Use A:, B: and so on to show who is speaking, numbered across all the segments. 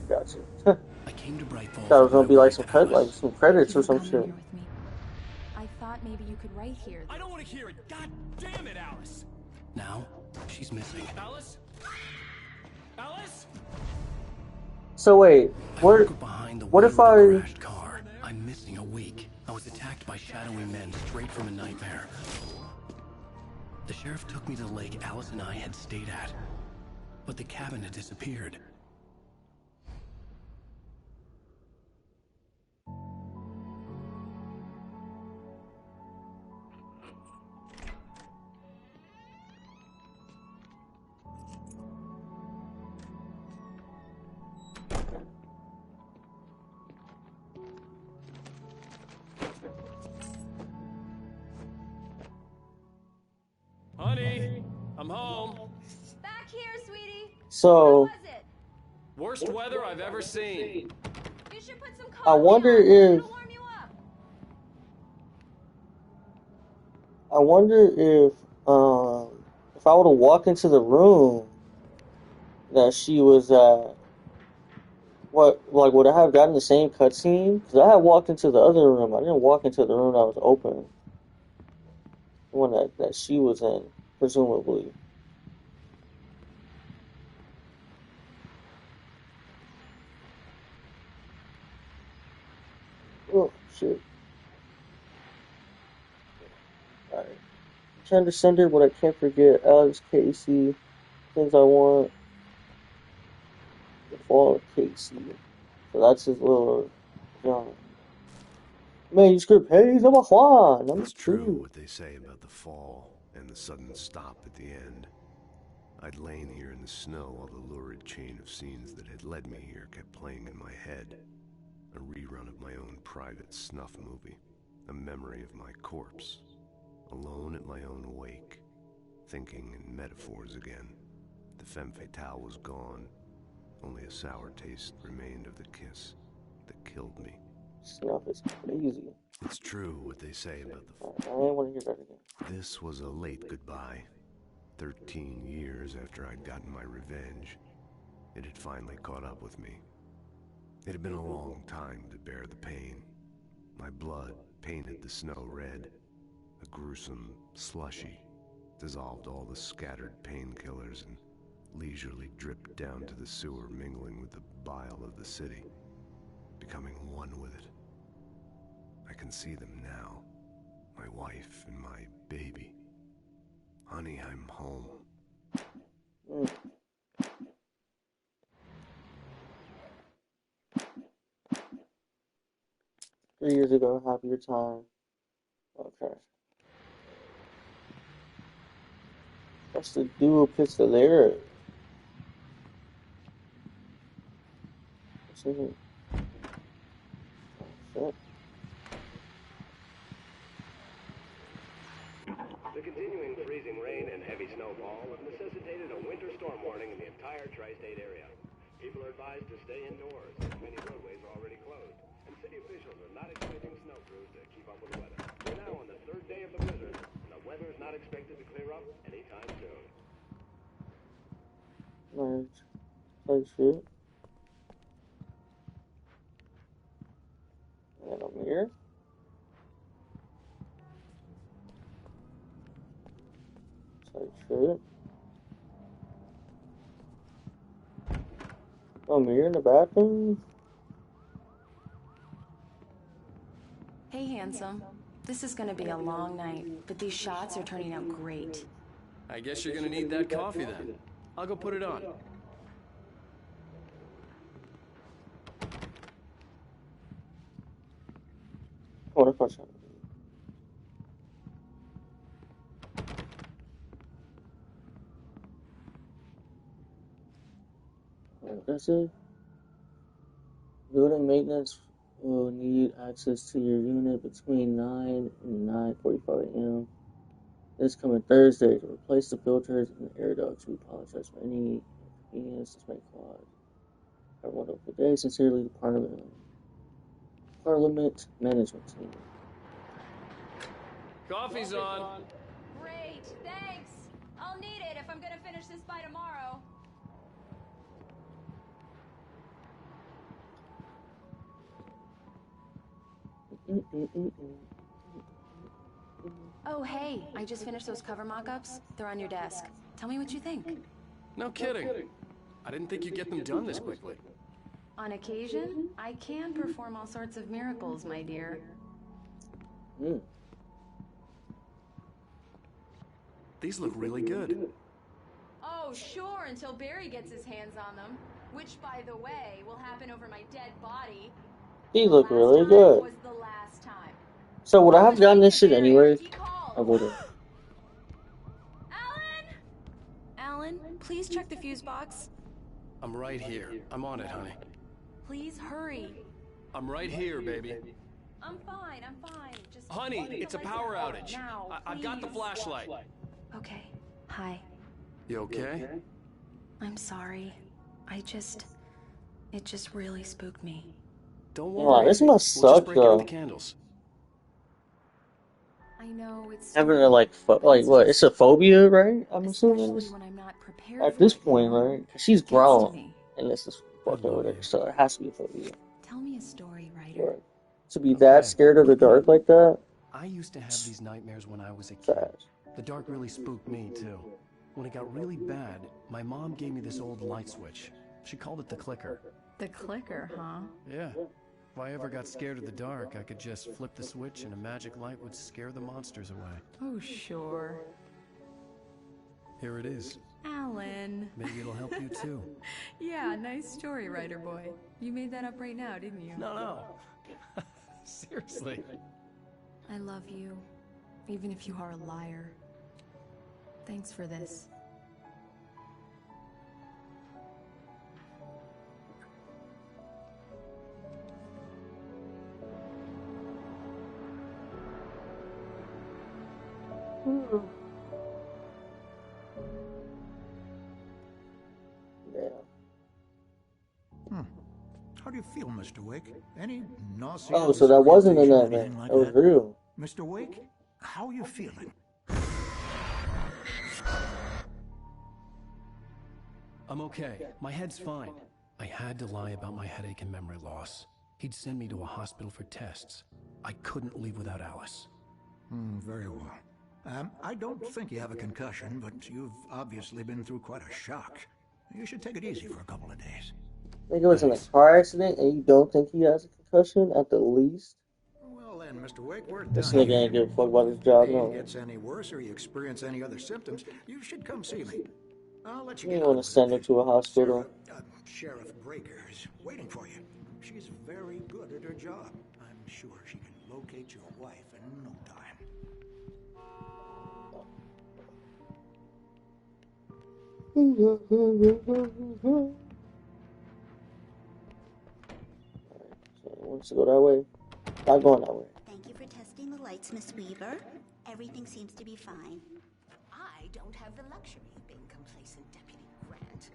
A: Gotcha.
B: I came to Bright Falls
A: Thought it
B: to
A: was
B: get
A: gonna
B: a
A: be like
B: wife
A: some
B: at
A: cut, like
B: Alice.
A: some
C: Thank
A: credits
C: you
A: or
C: for
A: some
C: coming
A: shit.
C: here with me. I thought maybe you could write here.
D: I don't want to hear it. God damn it, Alice.
B: Now, she's missing.
D: Alice? Alice?
A: So wait,
B: I
A: what?
B: woke up behind the
A: What
B: wheel
A: if
B: of the
A: I?
B: crashed car. I'm missing a week. I was attacked by shadowy men straight from a nightmare. The sheriff took me to the lake Alice and I had stayed at. But the cabin had disappeared.
D: Honey, I'm home.
C: Back here, sweetie.
A: So
C: How was it?
D: Worst weather I've ever seen.
C: You should put some
A: I
C: coffee
A: wonder
C: on.
A: if
C: It'll warm you up.
A: I wonder if I would have walked into the room that she was at, what like would I have gotten the same cutscene? Because I had walked into the other room. I didn't walk into the room that was open, the one that she was in, presumably. Oh shit! All right, Transcender, but I can't forget Alex Casey. Things I want. The Fall of Casey. So that's his little genre. Manuscript Hayes number one, number
E: It's true
A: two.
E: what they say about the fall and the sudden stop at the end. I'd lain here in the snow while the lurid chain of scenes that had led me here kept playing in my head. A rerun of my own private snuff movie. A memory of my corpse. Alone at my own wake. Thinking in metaphors again. The femme fatale was gone. Only a sour taste remained of the kiss that killed me.
A: Snuff is crazy.
E: It's true what they say about the
A: I didn't want to hear that again.
E: This was a late goodbye. 13 years after I'd gotten my revenge, it had finally caught up with me. It had been a long time to bear the pain. My blood painted the snow red. A gruesome slushy dissolved all the scattered painkillers and leisurely dripped down to the sewer, mingling with the bile of the city, becoming one with it. I can see them now, my wife and my baby. Honey, I'm home.
A: Mm. 3 years ago, happier time. Okay. That's the dual pistolera. What's in here? Oh, shit.
F: The continuing freezing rain and heavy snowfall have necessitated a winter storm warning in the entire tri-state area. People are advised to stay indoors, as many roadways are already closed, and city officials are not expecting snow crews to keep up with the weather. We're now on the third day of the blizzard, and the weather is not expected to clear up anytime soon.
A: Nice. Type shit. And a mirror. Type shit. A mirror in the bathroom.
C: Hey, handsome. This is gonna be a long night, but these shots are turning out great.
D: I guess you're gonna need that coffee then. I'll go put it on.
A: What if I try to That's it. Building maintenance will need access to your unit between 9 and 9:45 a.m. This coming Thursday to replace the filters and air ducts. We apologize for any inconvenience this may cause. Have a wonderful day. Sincerely, the Parliament Management Team.
D: Coffee's on.
C: Great, thanks. I'll need it if I'm gonna finish this by tomorrow. Oh, hey, I just finished those cover mock-ups. They're on your desk. Tell me what you think.
D: No kidding. I didn't think you'd get them done this quickly.
C: On occasion, I can perform all sorts of miracles, my dear.
D: These look really good.
C: Oh, sure, until Barry gets his hands on them. Which, by the way, will happen over my dead body.
A: These look really good.
C: Was the last time.
A: So would I have gotten this shit anyway? I would've.
C: Alan, please check the fuse box.
D: I'm right here. I'm on it, honey.
C: Please hurry.
D: I'm right here, baby.
C: I'm fine. Just
D: Honey, it's a power outage.
C: Now,
D: I've got the flashlight.
C: Okay. Hi.
D: You okay?
C: I'm sorry. It just really spooked me.
D: Don't
A: Wow,
D: worry.
A: this must
D: We'll just
A: suck
D: break it
A: though.
D: with the candles.
C: I know it's
A: Having a like what? It's a phobia, right? I'm assuming this
C: when I'm not prepared
A: at
C: for
A: this
C: it,
A: point,
C: you know?
A: right? 'Cause she's
C: Gets to
A: grown,
C: me.
A: and this is fucking with her, so it has to be a phobia.
C: Tell me a story, writer.
A: Right. To be that scared of the dark like that,
B: I used to have these nightmares when I was a kid.
A: sad.
B: The dark really spooked me, too. When it got really bad, my mom gave me this old light switch. She called it the clicker.
C: The clicker, huh?
B: Yeah. If I ever got scared of the dark, I could just flip the switch and a magic light would scare the monsters away.
C: Oh, sure.
B: Here it is.
C: Alan.
B: Maybe it'll help you, too.
C: Yeah, nice story, writer boy. You made that up right now, didn't you?
B: No. Seriously.
C: I love you, even if you are a liar. Thanks for this.
A: Yeah.
G: How do you feel, Mr. Wake? Any nausea?
A: Oh, so that wasn't a
G: disorientation,
A: nightmare.
G: anything like
A: That was
G: that?
A: real.
G: Mr. Wake, how are you feeling?
B: I'm okay. My head's fine. I had to lie about my headache and memory loss. He'd send me to a hospital for tests. I couldn't leave without Alice.
G: Very well. I don't think you have a concussion, but you've obviously been through quite a shock. You should take it easy for a couple of days.
A: I think it was in a car accident, and you don't think he has a concussion at the least?
G: Well then, Mr. Wake, we're
A: This
G: done
A: nigga ain't
G: here.
A: give a fuck about his job,
G: If
A: no.
G: it gets any worse or you experience any other symptoms, you should come see me. I'll let you
A: You
G: get
A: want
G: on
A: to
G: with
A: send
G: it.
A: her to a hospital.
G: Sheriff Breaker is waiting for you. She's very good at her job. I'm sure she can locate your wife in no time.
A: So he wants to go that way. Not going that way.
H: Thank you for testing the lights, Miss Weaver. Everything seems to be fine.
I: I don't have the luxury of being complacent, Deputy Grant.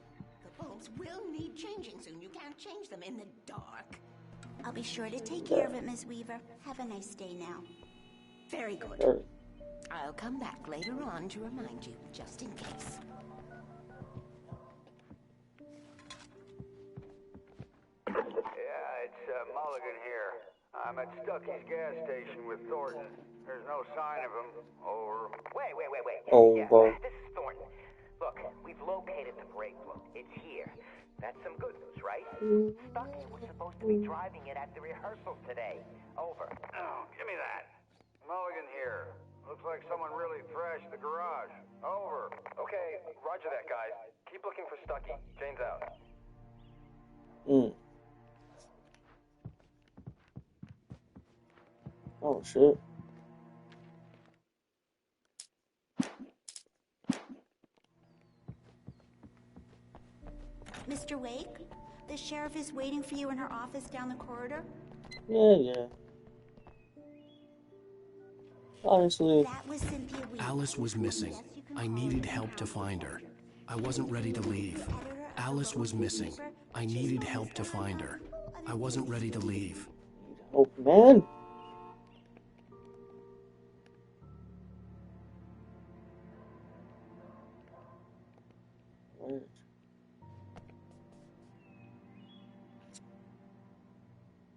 I: The bulbs will need changing soon. You can't change them in the dark.
H: I'll be sure to take care of it, Miss Weaver. Have a nice day now.
I: Very good.
A: Alright.
I: I'll come back later on to remind you, just in case.
J: Yeah, it's Mulligan here. I'm at Stucky's gas station with Thornton. There's no sign of him. Over.
K: Wait.
A: Oh,
K: Yeah,
A: wow.
K: this is Thornton. Look, we've located the brake fluid. It's here. That's some good news, right? Stucky was supposed to be driving it at the rehearsal today. Over.
J: Oh, give me that. Mulligan here. Looks like someone really trashed the garage. Over.
K: Okay, roger that, guys. Keep looking for Stucky. Jane's out.
A: Oh, shit.
H: Mr. Wake, the sheriff is waiting for you in her office down the corridor.
A: Yeah. Honestly,
H: That was Cynthia Weaver.
B: Alice was missing. I needed help to find her. I wasn't ready to leave. Alice was missing. I needed help to find her. I wasn't ready to leave.
A: oh man.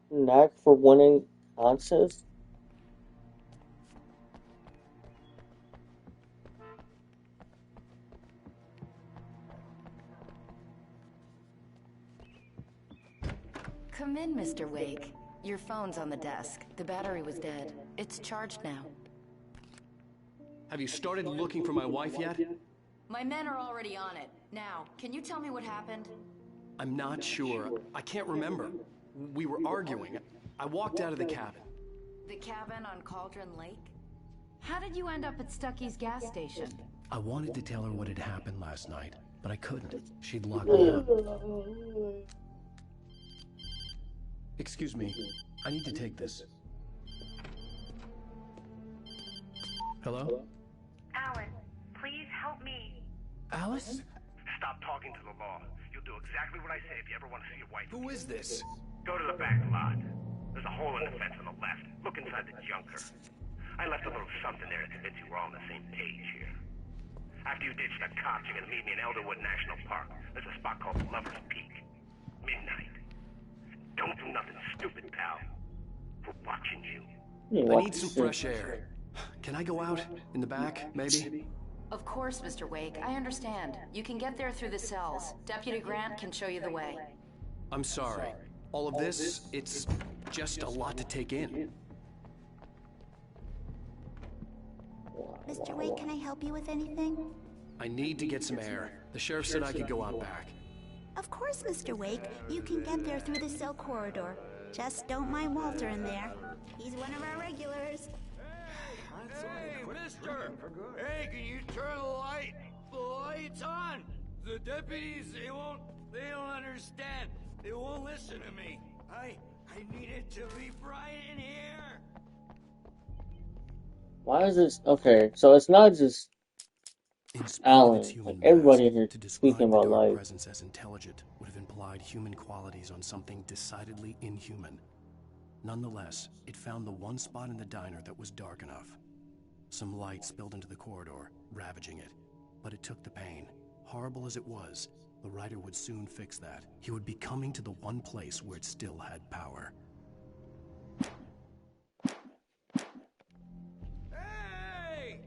A: Knack for winning contests?
C: Come in, Mr. Wake. Your phone's on the desk. The battery was dead. It's charged now.
D: Have you started looking for my wife yet?
C: My men are already on it. Now, can you tell me what happened?
D: I'm not sure. I can't remember. We were arguing. I walked out of the cabin.
C: The cabin on Cauldron Lake? How did you end up at Stucky's gas station?
B: I wanted to tell her what had happened last night, but I couldn't. She'd locked me up. Excuse me. I need to take this. Hello?
L: Alan, please help me.
B: Alice?
F: Stop talking to the law. You'll do exactly what I say if you ever want to see your wife.
B: Who is this?
F: Go to the back lot. There's a hole in the fence on the left. Look inside the junker. I left a little something there to convince you we're all on the same page here. After you ditch the cops, you're gonna meet me in Elderwood National Park. There's a spot called Lover's Peak. Midnight. Don't do nothing stupid, pal. We're watching you.
D: I need some fresh air. Can I go out? In the back, maybe?
C: Of course, Mr. Wake. I understand. You can get there through the cells. Deputy Grant can show you the way.
D: I'm sorry. All of this, it's just a lot to take in.
H: Mr. Wake, can I help you with anything?
D: I need to get some air. The sheriff said I could go out back.
H: Of course, Mr. Wake. You can get there through the cell corridor. Just don't mind Walter in there. He's one of our regulars.
J: Hey, mister! Hey, can you turn the lights on? The deputies, they don't understand. They won't listen to me. I need it to be bright in here.
A: Why is this? Okay, so it's not just Alan. Like everybody in here speaking about life.
B: Presence as intelligent would have implied human qualities on something decidedly inhuman. Nonetheless, it found the one spot in the diner that was dark enough. Some light spilled into the corridor, ravaging it. But it took the pain. Horrible as it was, the writer would soon fix that. He would be coming to the one place where it still had power.
J: Hey!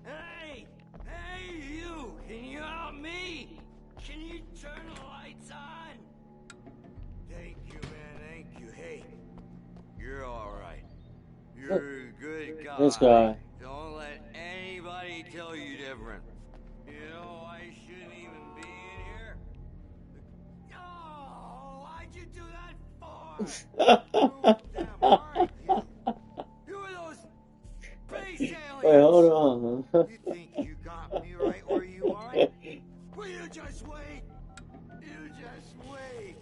J: Hey! Hey, you! Can you help me? Can you turn the lights on? Thank you, man. Thank you. Hey, you're all right. You're a good guy.
A: This guy.
J: Don't let anybody tell you different. You know, I shouldn't even be in here. Oh, why'd you do that for? Damn hard, you were those space aliens.
A: Wait, hold on.
J: You think you got me right where you are? Will you just wait? You just wait.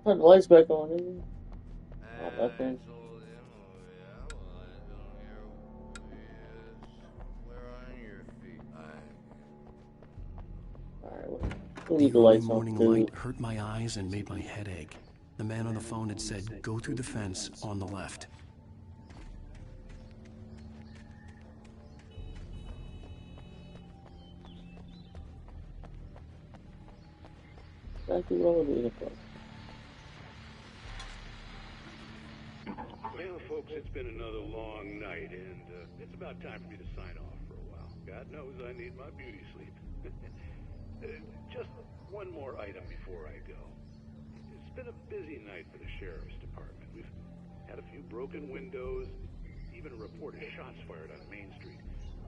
A: Turn the lights back on, nigga. Oh, nothing. We'll leave the lights on.
B: Morning light hurt my eyes and made my head ache. The man on the phone had said, "Go through the fence on the left."
A: Back to road.
F: Well, folks, it's been another long night, and it's about time for me to sign off for a while. God knows I need my beauty sleep. Just one more item before I go. It's been a busy night for the sheriff's department. We've had a few broken windows, even a report of shots fired on Main Street.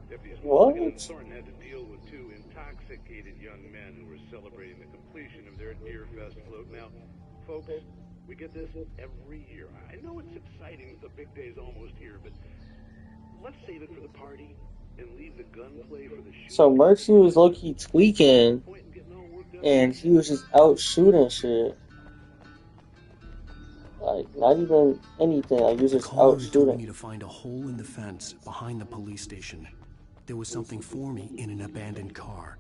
F: Deputies Morgan and Thornton had to deal with two intoxicated young men who were celebrating the completion of their Deer Fest float. Now, folks, we get this every year. I know it's exciting that the big day's almost here, but let's save it for the party and leave the gunplay for the shoot.
A: So Mercy was low-key tweaking, and he was just out shooting shit. Like, not even anything. Like, he was just out
B: told
A: shooting.
B: me to find a hole in the fence behind the police station. There was something for me in an abandoned car.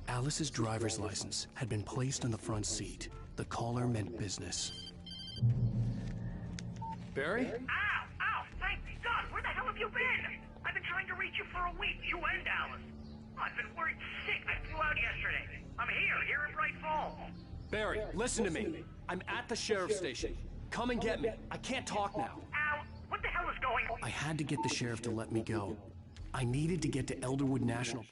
B: Alice's driver's license had been placed on the front seat. The caller meant business.
D: Barry?
L: Ow! Ow! Thank God! Where the hell have you been? treat you for a week, you and Alice. I've been worried sick. I flew out yesterday. I'm here in Bright Falls.
D: Barry, listen to me. I'm at the sheriff's station. Come and get me. I can't talk now.
L: Al, what the hell is going on?
B: I had to get the sheriff to let me go. I needed to get to Elderwood National.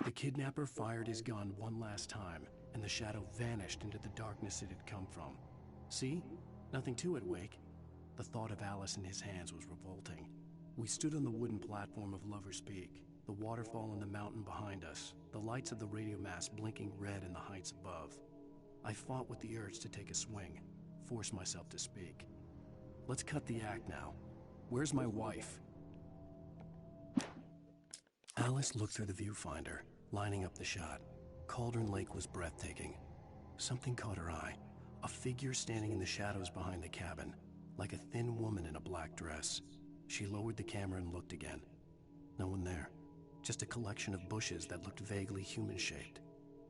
B: The kidnapper fired his gun one last time, and the shadow vanished into the darkness it had come from. See? Nothing to it, Wake. The thought of Alice in his hands was revolting. We stood on the wooden platform of Lover's Peak, the waterfall in the mountain behind us, the lights of the radio mast blinking red in the heights above. I fought with the urge to take a swing, forced myself to speak. Let's cut the act now. Where's my wife? Alice looked through the viewfinder, lining up the shot. Cauldron Lake was breathtaking. Something caught her eye. A figure standing in the shadows behind the cabin, like a thin woman in a black dress. She lowered the camera and looked again. No one there. Just a collection of bushes that looked vaguely human-shaped.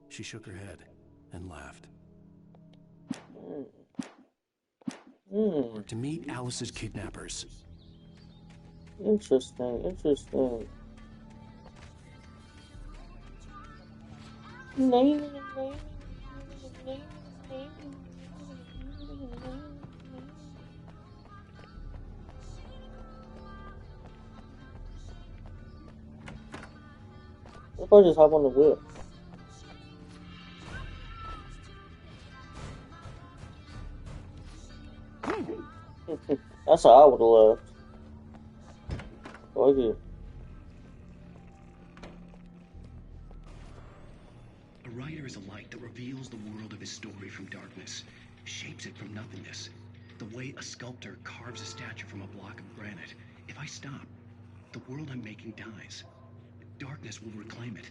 B: She shook her head and laughed. To meet Alice's kidnappers.
A: Interesting. What if I just hop on the wheel? That's how I would have left. Fuck it.
B: A writer is a light that reveals the world of his story from darkness, shapes it from nothingness. The way a sculptor carves a statue from a block of granite. If I stop, the world I'm making dies. Darkness will reclaim it.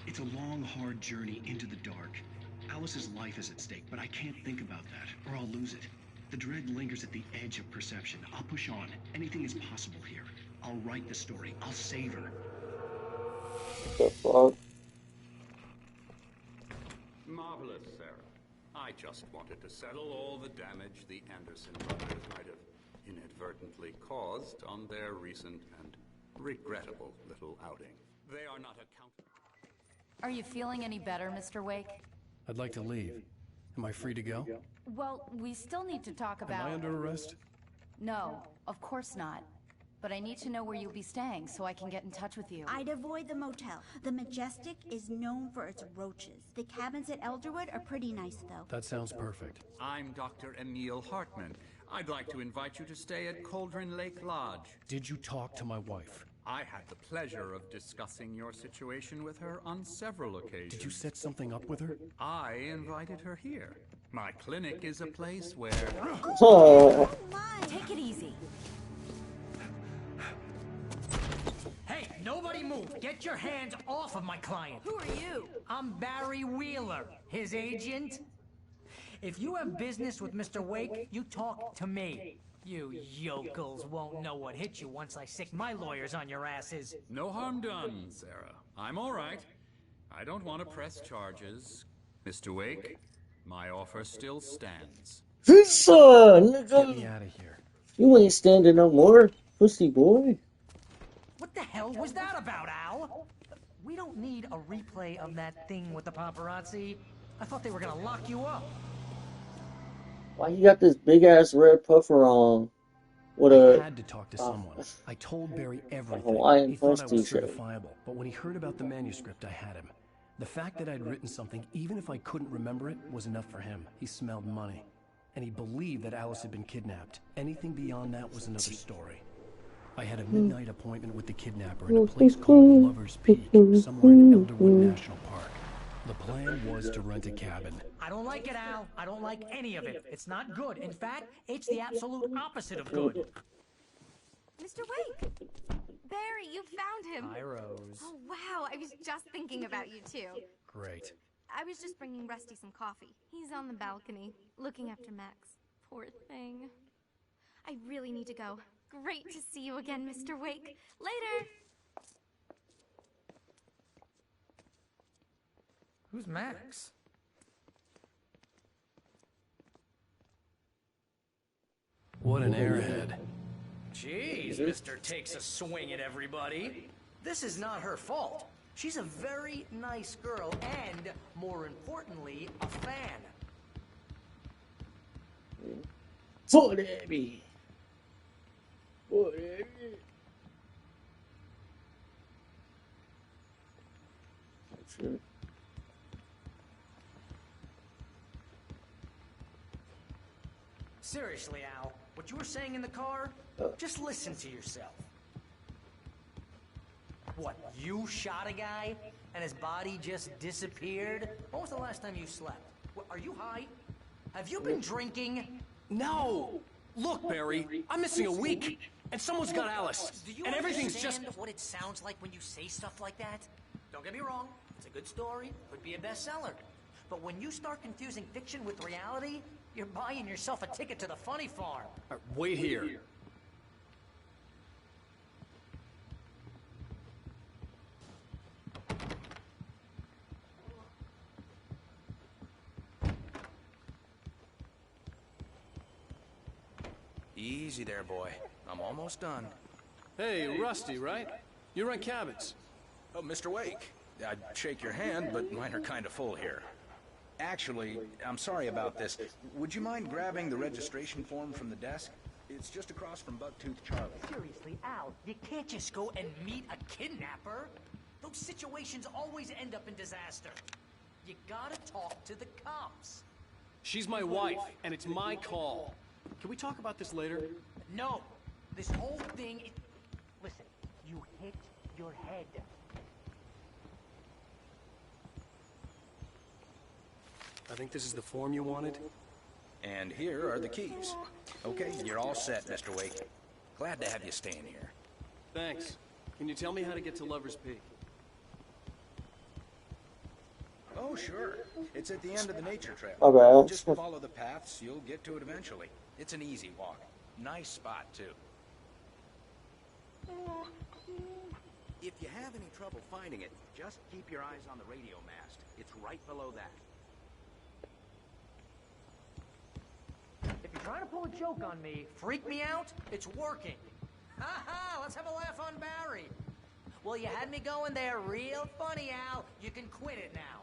B: It's a long, hard journey into the dark. Alice's life is at stake, but I can't think about that, or I'll lose it. The dread lingers at the edge of perception. I'll push on. Anything is possible here. I'll write the story. I'll save her.
A: What the fuck?
M: Marvelous, Sarah. I just wanted to settle all the damage the Anderson brothers might have inadvertently caused on their recent and regrettable little outing. They are not accountable.
C: Are you feeling any better, Mr. Wake?
B: I'd like to leave. Am I free to go?
C: Well, we still need to talk about...
B: Am I under arrest?
C: No, of course not. But I need to know where you'll be staying so I can get in touch with you.
H: I'd avoid the motel. The Majestic is known for its roaches. The cabins at Elderwood are pretty nice, though.
B: That sounds perfect.
M: I'm Dr. Emil Hartman. I'd like to invite you to stay at Cauldron Lake Lodge.
B: Did you talk to my wife?
M: I had the pleasure of discussing your situation with her on several occasions.
B: Did you set something up with her?
M: I invited her here. My clinic is a place where...
A: Oh,
C: take it easy.
N: Hey, nobody move! Get your hands off of my client!
C: Who are you?
N: I'm Barry Wheeler, his agent. If you have business with Mr. Wake, you talk to me. You yokels won't know what hit you once I sick my lawyers on your asses.
M: No harm done, Sarah. I'm all right. I don't want to press charges. Mr. Wake, my offer still stands.
A: nigga.
B: Get me out of here.
A: You ain't standing no more, pussy boy.
N: What the hell was that about, Al? We don't need a replay of that thing with the paparazzi. I thought they were gonna lock you up.
A: Why you got this big ass red puffer on? What
B: I had to talk to someone. I told Barry everything.
A: Hawaiian
B: He thought I
A: Punch
B: was
A: t-shirt.
B: certifiable, but when he heard about the manuscript, I had him. The fact that I'd written something, even if I couldn't remember it, was enough for him. He smelled money. And he believed that Alice had been kidnapped. Anything beyond that was another story. I had a midnight appointment with the kidnapper in a place called Lover's Peak, somewhere in Elderwood National Park. The plan was to rent a cabin.
N: I don't like it, Al. I don't like any of it. It's not good. In fact, it's the absolute opposite of good.
O: Mr. Wake! Barry, you found him!
B: Hi, Rose.
O: Oh, wow. I was just thinking about you, too.
B: Great.
O: I was just bringing Rusty some coffee. He's on the balcony, looking after Max. Poor thing. I really need to go. Great to see you again, Mr. Wake. Later!
N: Who's Max?
B: What an airhead.
N: Jeez, Mr. Takes a swing at everybody. This is not her fault. She's a very nice girl and, more importantly, a fan.
A: Forever. Forever. Shit.
N: Seriously, Al, what you were saying in the car, just listen to yourself. What, you shot a guy and his body just disappeared? When was the last time you slept? What, are you high? Have you been drinking?
D: No! Look, Barry, I'm missing a week, and someone's got Alice,
N: Do you
D: and everything's just...
N: understand what it sounds like when you say stuff like that? Don't get me wrong, it's a good story, could be a bestseller. But when you start confusing fiction with reality, you're buying yourself a ticket to the funny farm.
D: Wait here.
P: Easy there, boy. I'm almost done.
D: Hey, Rusty, right? You run cabins.
P: Oh, Mr. Wake. I'd shake your hand, but mine are kind of full here. Actually, I'm sorry about this. Would you mind grabbing the registration form from the desk? It's just across from Bucktooth Charlie.
N: Seriously, Al, you can't just go and meet a kidnapper. Those situations always end up in disaster. You gotta talk to the cops.
D: She's my wife, and it's my call. Can we talk about this later?
N: No, this whole thing is... Listen, you hit your head.
D: I think this is the form you wanted.
P: And here are the keys. Okay, you're all set, Mr. Wake. Glad to have you staying here.
D: Thanks. Can you tell me how to get to Lover's Peak?
P: Oh, sure. It's at the end of the nature trail.
A: Okay.
P: Just follow the paths, you'll get to it eventually. It's an easy walk. Nice spot, too. If you have any trouble finding it, just keep your eyes on the radio mast. It's right below that.
N: If you're trying to pull a joke on me, freak me out, it's working. Ha ha, let's have a laugh on Barry. Well, you had me going there real funny, Al. You can quit it now.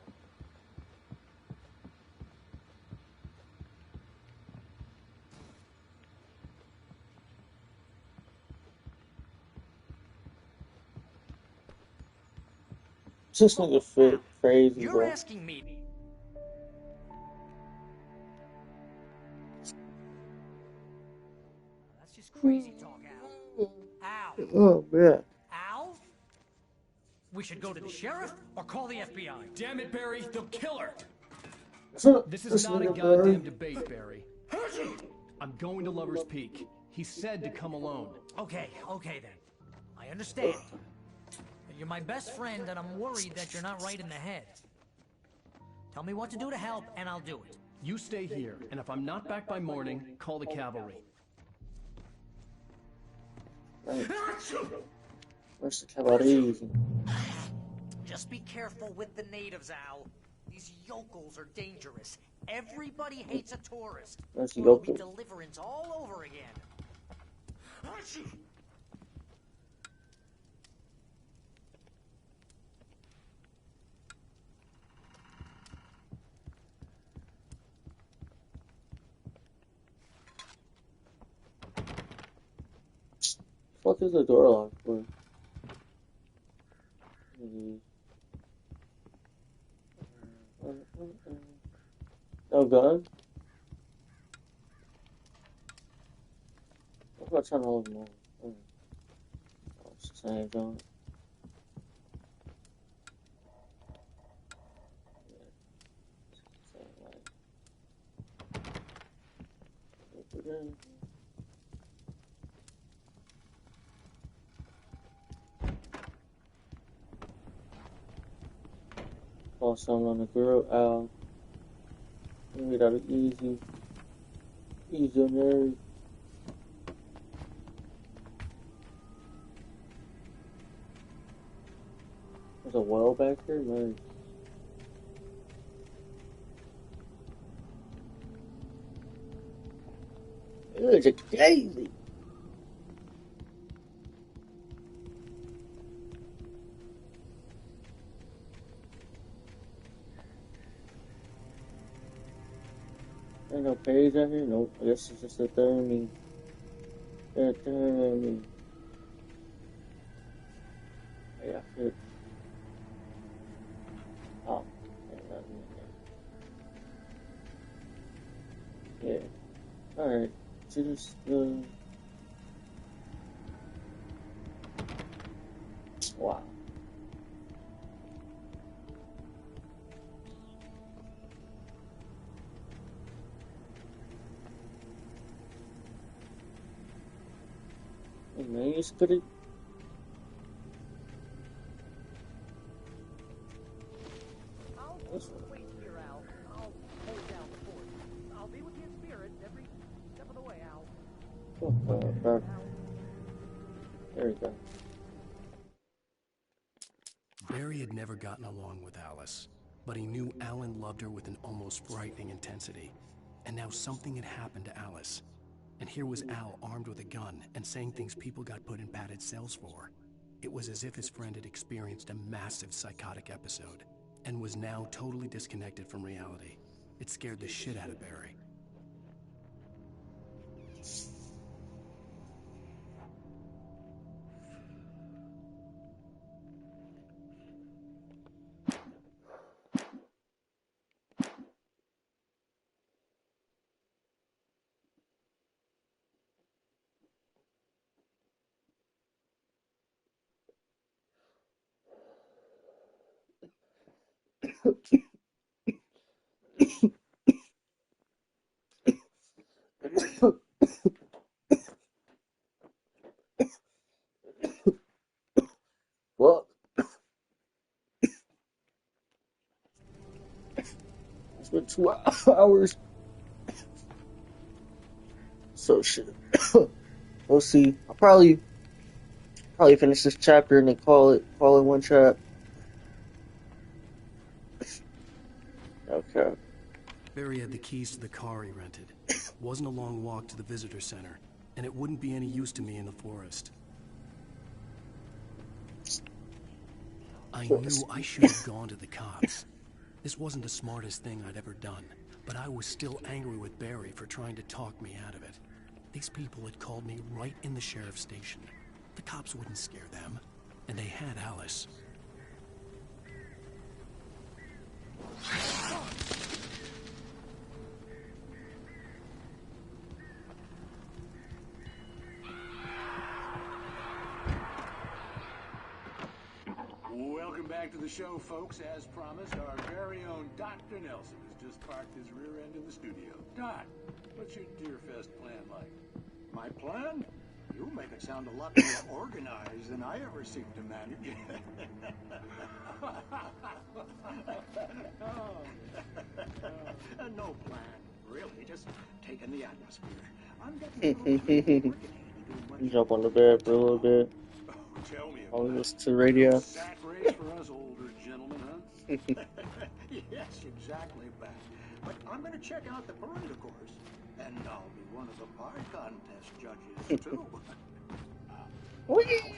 A: Just nigga fit crazy,
N: You're
A: bro.
N: asking me. That's just crazy talk, Al. Al.
A: Oh, man.
N: Al? We should go to the sheriff or call the FBI.
D: Damn it, Barry, they'll kill her. This is
A: This
D: not a
A: nigga,
D: goddamn
A: Barry.
D: debate, Barry. I'm going to Lover's Peak. He said to come alone.
N: Okay then. I understand. You're my best friend, and I'm worried that you're not right in the head. Tell me what to do to help, and I'll do it.
D: You stay here, and if I'm not back by morning, call the cavalry.
A: Where's the cavalry?
N: Just be careful with the natives, Al. These yokels are dangerous. Everybody hates a tourist.
A: Where's the
N: It'll be
A: yokel?
N: deliverance all over again.
A: What is the door locked for? No gun? What about trying to hold him on? Oh, it's the same gun. Call someone on the grill out. Maybe that'll easy your nerve. There's a well back there, nice. It's a daisy. Ain't no page out here? Nope. I guess it's just a thermie. A thermie. Yeah, good. Oh, ain't nothing in there. Yeah. Alright. Just, wow. Hey man, you just put it.
Q: I'll wait here, Al. I'll hold down the fort. I'll be with you in spirit every step of the way, Al.
A: There we go.
B: Barry had never gotten along with Alice, but he knew Alan loved her with an almost frightening intensity. And now something had happened to Alice. And here was Al armed with a gun and saying things people got put in padded cells for. It was as if his friend had experienced a massive psychotic episode and was now totally disconnected from reality. It scared the shit out of Barry.
A: Well, it's been 2 hours. So shit. We'll see. I'll probably finish this chapter and then call it one shot. Okay.
B: Barry had the keys to the car he rented. Wasn't a long walk to the visitor center, and it wouldn't be any use to me in the forest. I knew I should have gone to the cops. This wasn't the smartest thing I'd ever done, but I was still angry with Barry for trying to talk me out of it. These people had called me right in the sheriff's station. The cops wouldn't scare them, and they had Alice.
R: Welcome back to the show, folks. As promised, our very own Dr. Nelson has just parked his rear end in the studio. Doc, what's your Deerfest plan like?
G: My plan? You make it sound a lot more organized than I ever seem to manage. No plan, really. Just taking the atmosphere. I'm getting
A: Jump on the bed for a little bit.
R: Tell me
A: I'll listen to the radio.
R: Sack race for us older gentlemen, huh?
G: Yes, exactly, Bat. But I'm going to check out the parade, of course. And I'll be one of the pie contest judges, too.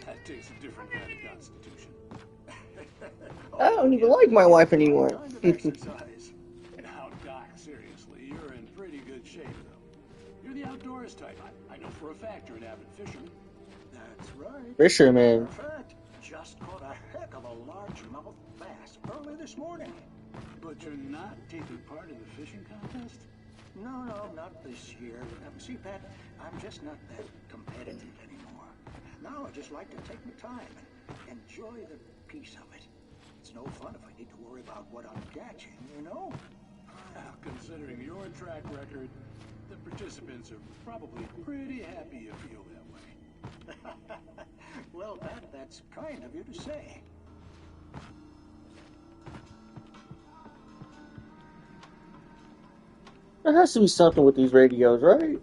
R: That takes a different kind of constitution.
A: I don't even like my wife anymore.
R: Now, Doc, seriously, you're in pretty good shape, though. You're the outdoors type. I know for a fact you're an avid fisherman.
G: That's right.
A: Fisherman.
G: Perfect. Just caught a heck of a largemouth bass early this morning.
R: But you're not taking part in the fishing contest?
G: No, not this year. See, Pat, I'm just not that competitive anymore. Now I just like to take my time and enjoy the peace of it. It's no fun if I need to worry about what I'm catching, you know?
R: Well, considering your track record, the participants are probably pretty happy you feel that way.
G: Well, Pat, that's kind of you to say.
A: There has to be something with these radios, right?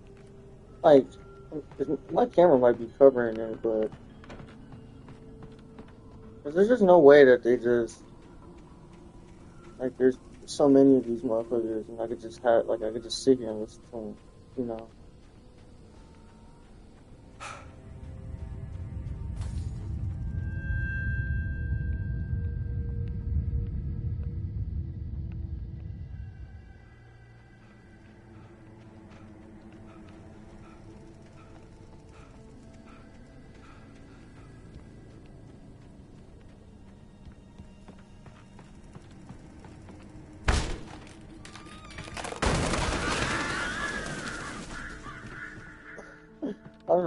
A: Like, my camera might be covering it, but there's just no way that they just, like, there's so many of these motherfuckers, and I could just sit here and listen to them, you know.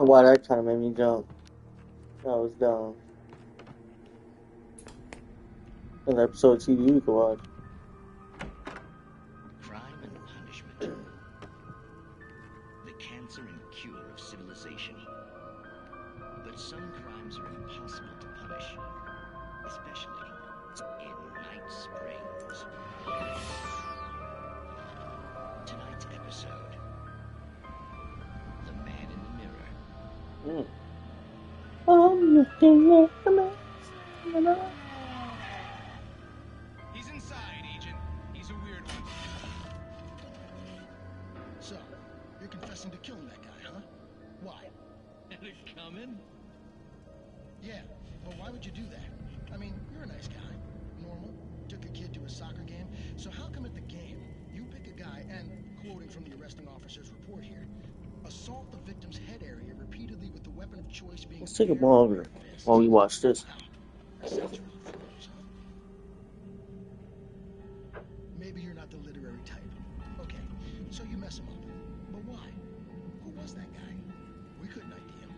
A: why that kind of made me jump. That was dumb. An episode of TV we could watch.
S: Crime and punishment. The cancer and cure of civilization. But some crimes are impossible to punish, especially in Night Springs. Tonight's episode, The Man in the Mirror.
A: I'm looking at the man.
T: He's inside, Agent. He's a weird one.
U: So, you're confessing to killing that guy, huh? Why?
S: Had it coming?
U: Yeah, but why would you do that? I mean, you're a nice guy. Normal. Took a kid to a soccer game. So how come at the game, you pick a guy and, quoting from the arresting officer's report here, assault the victim's head area repeatedly with the weapon of choice being...
A: Let's take a longer while we watch this.
U: Maybe you're not the literary type. Okay, so you mess him up. But why? Who was that guy? We couldn't ID him.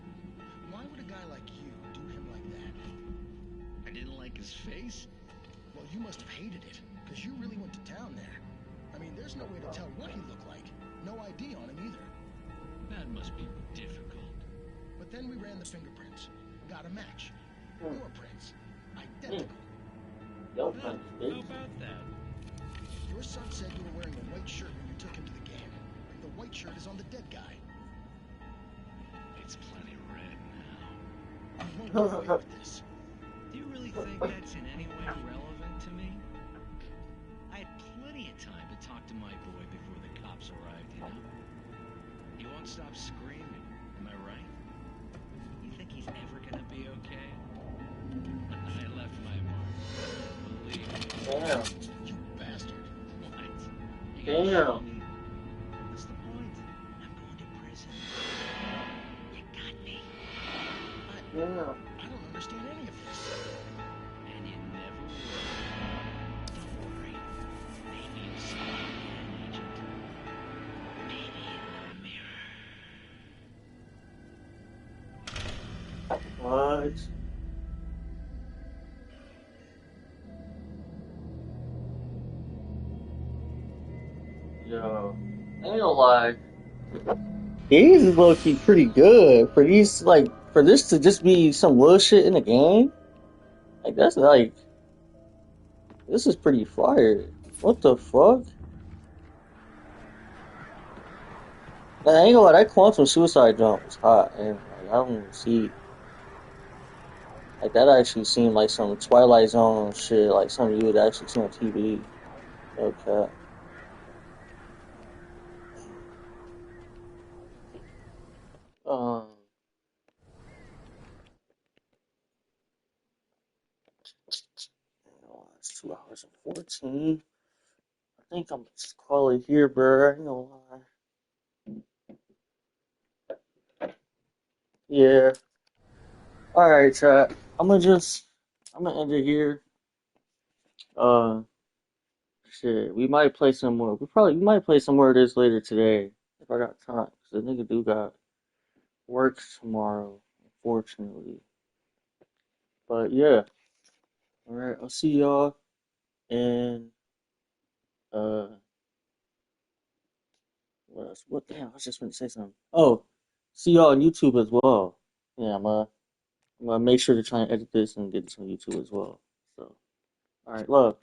U: Why would a guy like you do him like that?
S: I didn't like his face.
U: Well, you must have hated it, because you really went to town there. I mean, there's no way to tell what he looked like. No ID on him either.
S: That must be difficult.
U: But then we ran the fingerprints. Got a match. Your prints. Identical.
S: How about that?
U: Your son said you were wearing a white shirt when you took him to the game. The white shirt is on the dead guy.
S: It's plenty red now.
U: You won't get away with this.
S: Do you really think that's in any way relevant to me? I had plenty of time to talk to my boy before the cops arrived, you know? He won't stop screaming, am I right? You think he's ever gonna be okay? I left my mark. Believe me.
A: Damn.
U: You bastard.
S: What? You
A: Damn.
S: show me? What's the point? I'm going to prison. You got me.
A: Yeah.
U: I don't understand any of this.
S: And you never will. Don't worry. Maybe you'll see me again, Agent. Maybe in the mirror.
A: What? Yo, I ain't gonna lie. These is low key pretty good for these, like, for this to just be some little shit in the game. Like, that's like, this is pretty fire. What the fuck? Like, I ain't gonna lie, that quantum suicide jump was hot, and like, I don't even see. Like, that actually seemed like some Twilight Zone shit, like something you would actually see on TV. Okay. It's 2 hours and 14. I think I'm just call it here, bro. I ain't gonna lie. Yeah. Alright, chat. I'm gonna end it here. Shit. We might play some more. We might play some more of this later today. If I got time. Cause the nigga do got work tomorrow, unfortunately. But yeah. Alright, I'll see y'all. And, what else? What the hell? I was just gonna say something. Oh, see y'all on YouTube as well. Yeah, I'm gonna make sure to try and edit this and get this on YouTube as well. So, alright, love.